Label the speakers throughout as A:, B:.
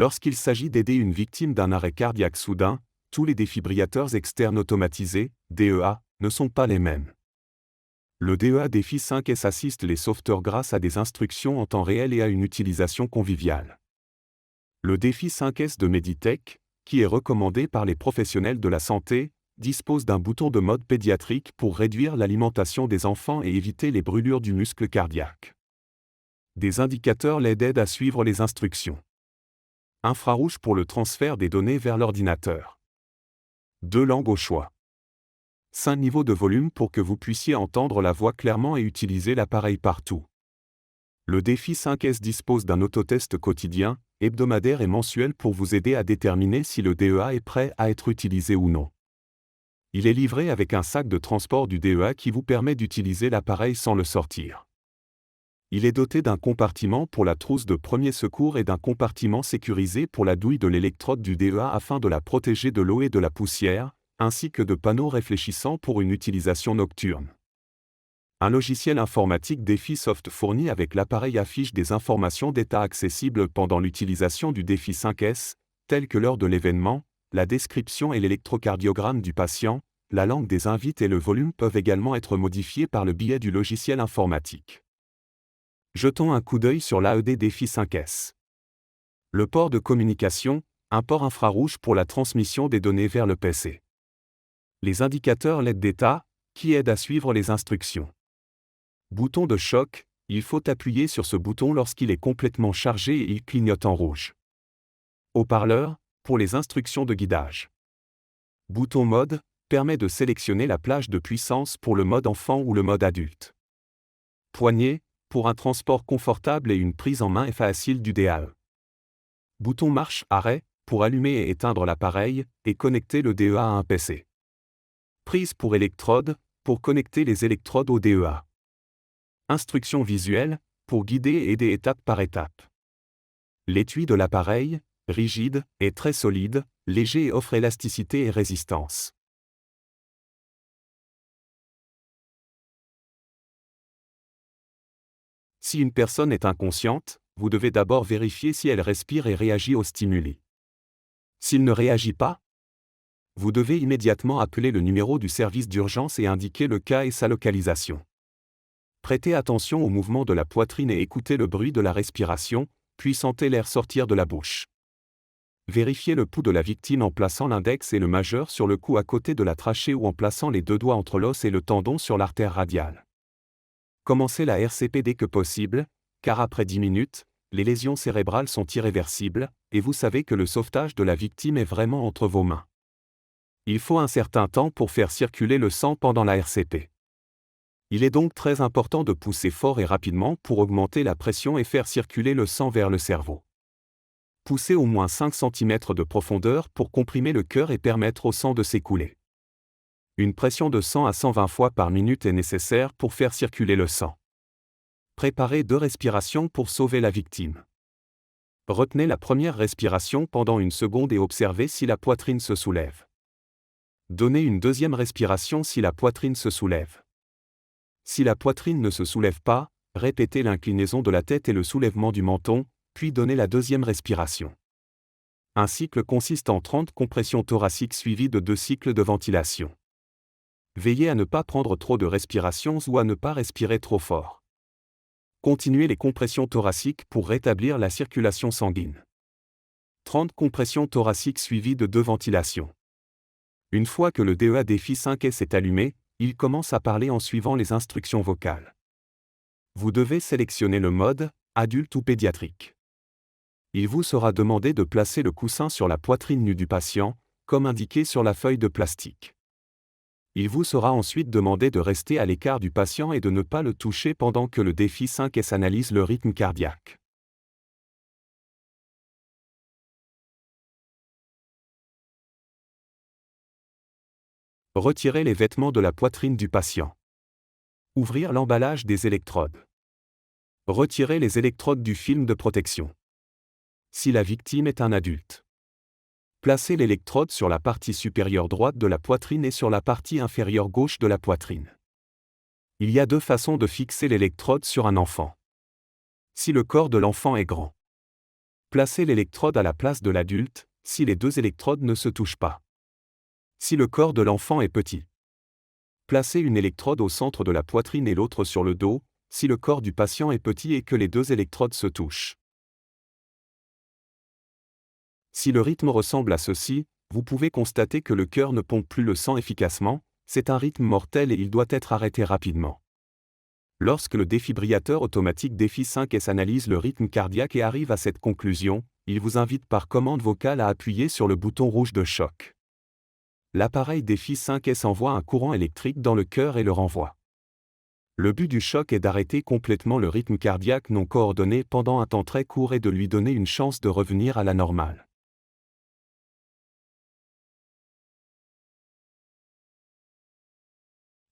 A: Lorsqu'il s'agit d'aider une victime d'un arrêt cardiaque soudain, tous les défibrillateurs externes automatisés, DEA, ne sont pas les mêmes. Le DEA Défi 5S assiste les sauveteurs grâce à des instructions en temps réel et à une utilisation conviviale. Le Défi 5S de Meditech, qui est recommandé par les professionnels de la santé, dispose d'un bouton de mode pédiatrique pour réduire l'alimentation des enfants et éviter les brûlures du muscle cardiaque. Des indicateurs l'aident à suivre les instructions. Infrarouge pour le transfert des données vers l'ordinateur. 2 langues au choix. 5 niveaux de volume pour que vous puissiez entendre la voix clairement et utiliser l'appareil partout. Le Défi 5S dispose d'un autotest quotidien, hebdomadaire et mensuel pour vous aider à déterminer si le DEA est prêt à être utilisé ou non. Il est livré avec un sac de transport du DEA qui vous permet d'utiliser l'appareil sans le sortir. Il est doté d'un compartiment pour la trousse de premier secours et d'un compartiment sécurisé pour la douille de l'électrode du DEA afin de la protéger de l'eau et de la poussière, ainsi que de panneaux réfléchissants pour une utilisation nocturne. Un logiciel informatique Défi Soft fourni avec l'appareil affiche des informations d'état accessibles pendant l'utilisation du Défi 5S, telles que l'heure de l'événement, la description et l'électrocardiogramme du patient, la langue des invités et le volume peuvent également être modifiés par le biais du logiciel informatique. Jetons un coup d'œil sur l'AED Défi 5S. Le port de communication, un port infrarouge pour la transmission des données vers le PC. Les indicateurs LED d'état, qui aident à suivre les instructions. Bouton de choc, il faut appuyer sur ce bouton lorsqu'il est complètement chargé et il clignote en rouge. Haut-parleur, pour les instructions de guidage. Bouton mode, permet de sélectionner la plage de puissance pour le mode enfant ou le mode adulte. Poignée, pour un transport confortable et une prise en main facile du DEA. Bouton marche-arrêt, pour allumer et éteindre l'appareil, et connecter le DEA à un PC. Prise pour électrode, pour connecter les électrodes au DEA. Instructions visuelles, pour guider et aider étape par étape. L'étui de l'appareil, rigide, est très solide, léger et offre élasticité et résistance. Si une personne est inconsciente, vous devez d'abord vérifier si elle respire et réagit aux stimuli. S'il ne réagit pas, vous devez immédiatement appeler le numéro du service d'urgence et indiquer le cas et sa localisation. Prêtez attention au mouvement de la poitrine et écoutez le bruit de la respiration, puis sentez l'air sortir de la bouche. Vérifiez le pouls de la victime en plaçant l'index et le majeur sur le cou à côté de la trachée ou en plaçant les 2 doigts entre l'os et le tendon sur l'artère radiale. Commencez la RCP dès que possible, car après 10 minutes, les lésions cérébrales sont irréversibles, et vous savez que le sauvetage de la victime est vraiment entre vos mains. Il faut un certain temps pour faire circuler le sang pendant la RCP. Il est donc très important de pousser fort et rapidement pour augmenter la pression et faire circuler le sang vers le cerveau. Poussez au moins 5 cm de profondeur pour comprimer le cœur et permettre au sang de s'écouler. Une pression de 100 à 120 fois par minute est nécessaire pour faire circuler le sang. Préparez 2 respirations pour sauver la victime. Retenez la première respiration pendant 1 seconde et observez si la poitrine se soulève. Donnez une deuxième respiration si la poitrine se soulève. Si la poitrine ne se soulève pas, répétez l'inclinaison de la tête et le soulèvement du menton, puis donnez la deuxième respiration. Un cycle consiste en 30 compressions thoraciques suivies de 2 cycles de ventilation. Veillez à ne pas prendre trop de respirations ou à ne pas respirer trop fort. Continuez les compressions thoraciques pour rétablir la circulation sanguine. 30 compressions thoraciques suivies de 2 ventilations. Une fois que le DEA Défi 5S est allumé, il commence à parler en suivant les instructions vocales. Vous devez sélectionner le mode, adulte ou pédiatrique. Il vous sera demandé de placer le coussin sur la poitrine nue du patient, comme indiqué sur la feuille de plastique. Il vous sera ensuite demandé de rester à l'écart du patient et de ne pas le toucher pendant que le Défi 5S analyse le rythme cardiaque. Retirez les vêtements de la poitrine du patient. Ouvrir l'emballage des électrodes. Retirez les électrodes du film de protection. Si la victime est un adulte. Placez l'électrode sur la partie supérieure droite de la poitrine et sur la partie inférieure gauche de la poitrine. Il y a 2 façons de fixer l'électrode sur un enfant. Si le corps de l'enfant est grand. Placez l'électrode à la place de l'adulte, si les deux électrodes ne se touchent pas. Si le corps de l'enfant est petit. Placez une électrode au centre de la poitrine et l'autre sur le dos, si le corps du patient est petit et que les deux électrodes se touchent. Si le rythme ressemble à ceci, vous pouvez constater que le cœur ne pompe plus le sang efficacement, c'est un rythme mortel et il doit être arrêté rapidement. Lorsque le défibrillateur automatique Défi 5S analyse le rythme cardiaque et arrive à cette conclusion, il vous invite par commande vocale à appuyer sur le bouton rouge de choc. L'appareil Défi 5S envoie un courant électrique dans le cœur et le renvoie. Le but du choc est d'arrêter complètement le rythme cardiaque non coordonné pendant un temps très court et de lui donner une chance de revenir à la normale.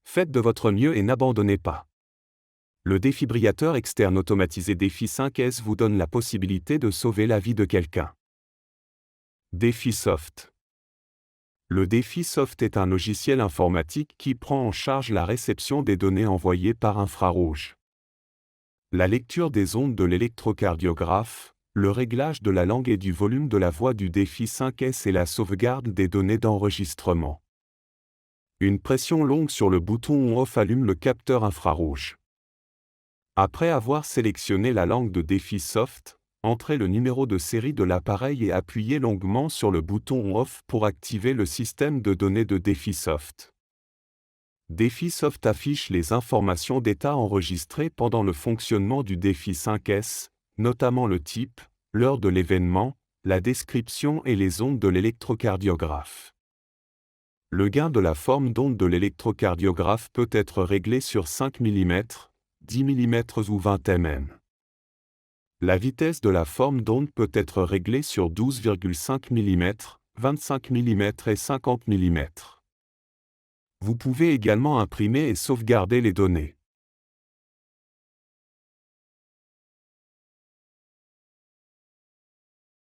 A: Faites de votre mieux et n'abandonnez pas. Le défibrillateur externe automatisé Défi 5S vous donne la possibilité de sauver la vie de quelqu'un. DéfiSoft. Le DéfiSoft est un logiciel informatique qui prend en charge la réception des données envoyées par infrarouge. La lecture des ondes de l'électrocardiographe, le réglage de la langue et du volume de la voix du Défi 5S et la sauvegarde des données d'enregistrement. Une pression longue sur le bouton on-off allume le capteur infrarouge. Après avoir sélectionné la langue de DéfiSoft, entrez le numéro de série de l'appareil et appuyez longuement sur le bouton on-off pour activer le système de données de DéfiSoft. DéfiSoft affiche les informations d'état enregistrées pendant le fonctionnement du Défi 5S, notamment le type, l'heure de l'événement, la description et les ondes de l'électrocardiographe. Le gain de la forme d'onde de l'électrocardiographe peut être réglé sur 5 mm, 10 mm ou 20 mm. La vitesse de la forme d'onde peut être réglée sur 12,5 mm, 25 mm et 50 mm. Vous pouvez également imprimer et sauvegarder les données.